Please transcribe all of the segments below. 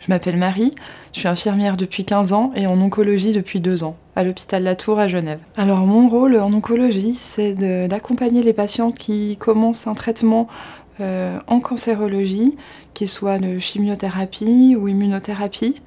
Je m'appelle Marie, je suis infirmière depuis 15 ans et en oncologie depuis 2 ans, à l'hôpital Latour à Genève. Alors mon rôle en oncologie, c'est d'accompagner les patients qui commencent un traitement en cancérologie, qu'il soit de chimiothérapie ou immunothérapie.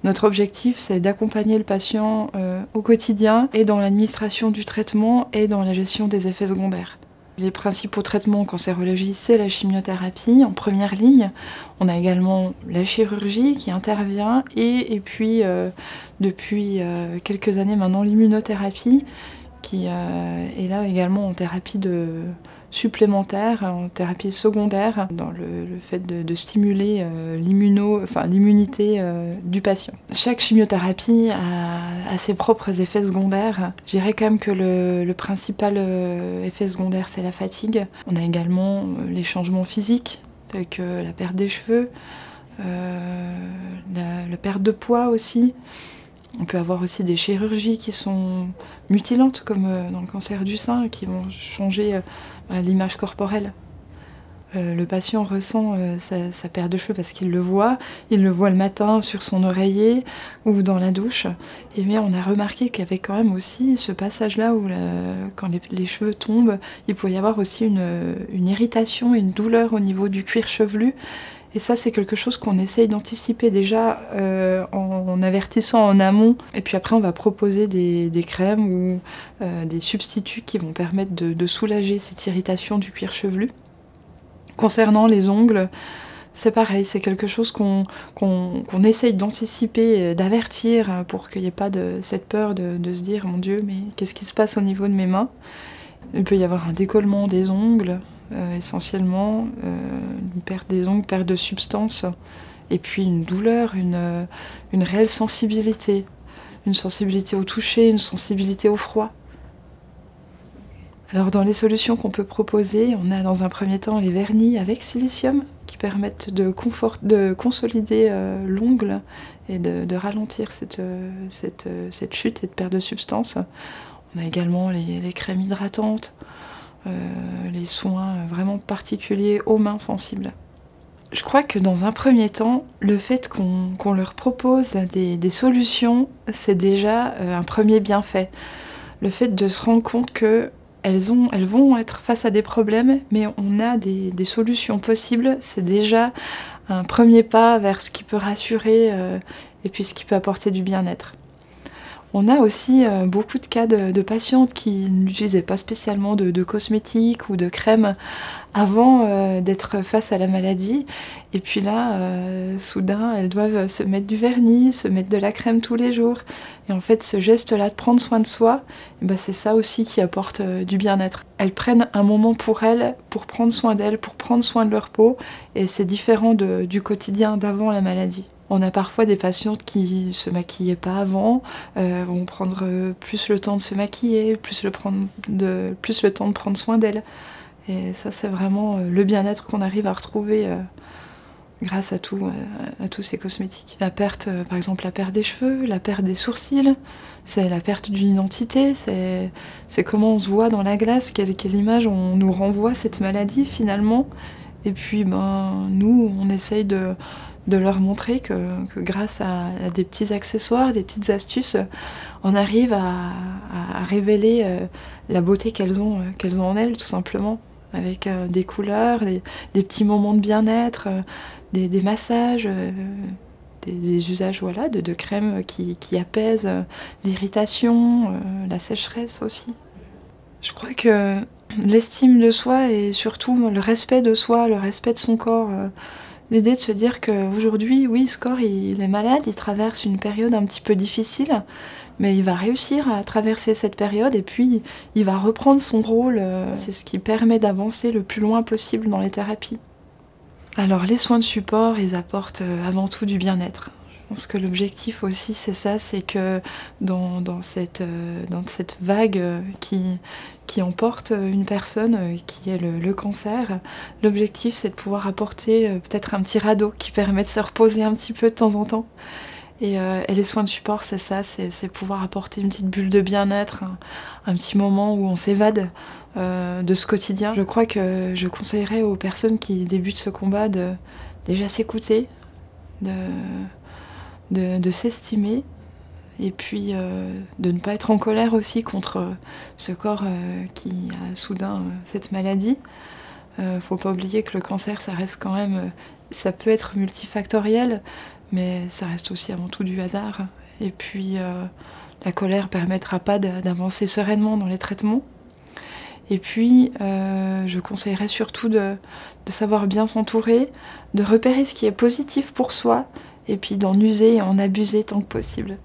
Notre objectif, c'est d'accompagner le patient au quotidien et dans l'administration du traitement et dans la gestion des effets secondaires. Les principaux traitements en cancérologie, c'est la chimiothérapie en première ligne. On a également la chirurgie qui intervient et puis depuis quelques années maintenant l'immunothérapie qui est là également en thérapie supplémentaire, en thérapie secondaire, dans le fait de stimuler l'immunité du patient. Chaque chimiothérapie a ses propres effets secondaires. Je dirais quand même que le principal effet secondaire, c'est la fatigue. On a également les changements physiques, tels que la perte des cheveux, la perte de poids aussi. On peut avoir aussi des chirurgies qui sont mutilantes, comme dans le cancer du sein, qui vont changer l'image corporelle. Le patient ressent sa perte de cheveux parce qu'il le voit le matin sur son oreiller ou dans la douche. Et bien on a remarqué qu'il y avait quand même aussi ce passage-là où quand les cheveux tombent, il peut y avoir aussi une irritation et une douleur au niveau du cuir chevelu. Et ça, c'est quelque chose qu'on essaye d'anticiper déjà en avertissant en amont. Et puis après, on va proposer des crèmes ou des substituts qui vont permettre de soulager cette irritation du cuir chevelu. Concernant les ongles, c'est pareil, c'est quelque chose qu'on essaye d'anticiper, d'avertir pour qu'il n'y ait pas cette peur de se dire « Mon Dieu, mais qu'est-ce qui se passe au niveau de mes mains ?» Il peut y avoir un décollement des ongles. Essentiellement, une perte des ongles, perte de substance, et puis une douleur, une réelle sensibilité. Une sensibilité au toucher, une sensibilité au froid. Alors dans les solutions qu'on peut proposer, on a dans un premier temps les vernis avec silicium qui permettent de consolider l'ongle et de ralentir cette chute et de perte de substance. On a également les crèmes hydratantes. Les soins vraiment particuliers aux mains sensibles. Je crois que dans un premier temps, le fait qu'on leur propose des solutions, c'est déjà un premier bienfait. Le fait de se rendre compte qu'elles vont être face à des problèmes, mais on a des solutions possibles, c'est déjà un premier pas vers ce qui peut rassurer et puis ce qui peut apporter du bien-être. On a aussi beaucoup de cas de patientes qui n'utilisaient pas spécialement de cosmétiques ou de crèmes avant d'être face à la maladie. Et puis là, soudain, elles doivent se mettre du vernis, se mettre de la crème tous les jours. Et en fait, ce geste-là de prendre soin de soi, c'est ça aussi qui apporte du bien-être. Elles prennent un moment pour elles, pour prendre soin d'elles, pour prendre soin de leur peau. Et c'est différent du quotidien d'avant la maladie. On a parfois des patientes qui ne se maquillaient pas avant, vont prendre plus le temps de se maquiller, plus le temps de prendre soin d'elles. Et ça, c'est vraiment le bien-être qu'on arrive à retrouver grâce à tous ces cosmétiques. La perte, par exemple, la perte des cheveux, la perte des sourcils, c'est la perte d'une identité, c'est comment on se voit dans la glace, quelle image on nous renvoie cette maladie finalement. Et puis, nous, on essaye de leur montrer que grâce à des petits accessoires, des petites astuces, on arrive à révéler la beauté qu'elles ont en elles, tout simplement, avec des couleurs, des petits moments de bien-être, des massages, des usages de crèmes qui apaisent l'irritation, la sécheresse aussi. Je crois que l'estime de soi et surtout le respect de soi, le respect de son corps, l'idée de se dire qu'aujourd'hui, oui, ce corps, il est malade, il traverse une période un petit peu difficile, mais il va réussir à traverser cette période et puis il va reprendre son rôle. C'est ce qui permet d'avancer le plus loin possible dans les thérapies. Alors les soins de support, ils apportent avant tout du bien-être. Je pense que l'objectif aussi, c'est ça, c'est que dans cette vague qui emporte une personne qui est le cancer, l'objectif, c'est de pouvoir apporter peut-être un petit radeau qui permet de se reposer un petit peu de temps en temps. Et les soins de support, c'est ça, c'est pouvoir apporter une petite bulle de bien-être, un petit moment où on s'évade de ce quotidien. Je crois que je conseillerais aux personnes qui débutent ce combat de déjà s'écouter, de s'estimer, et puis de ne pas être en colère aussi contre ce corps qui a soudain cette maladie. Faut pas oublier que le cancer, ça reste quand même, ça peut être multifactoriel, mais ça reste aussi avant tout du hasard. Et puis la colère permettra pas d'avancer sereinement dans les traitements. Et puis je conseillerais surtout de savoir bien s'entourer, de repérer ce qui est positif pour soi, et puis d'en user et en abuser tant que possible.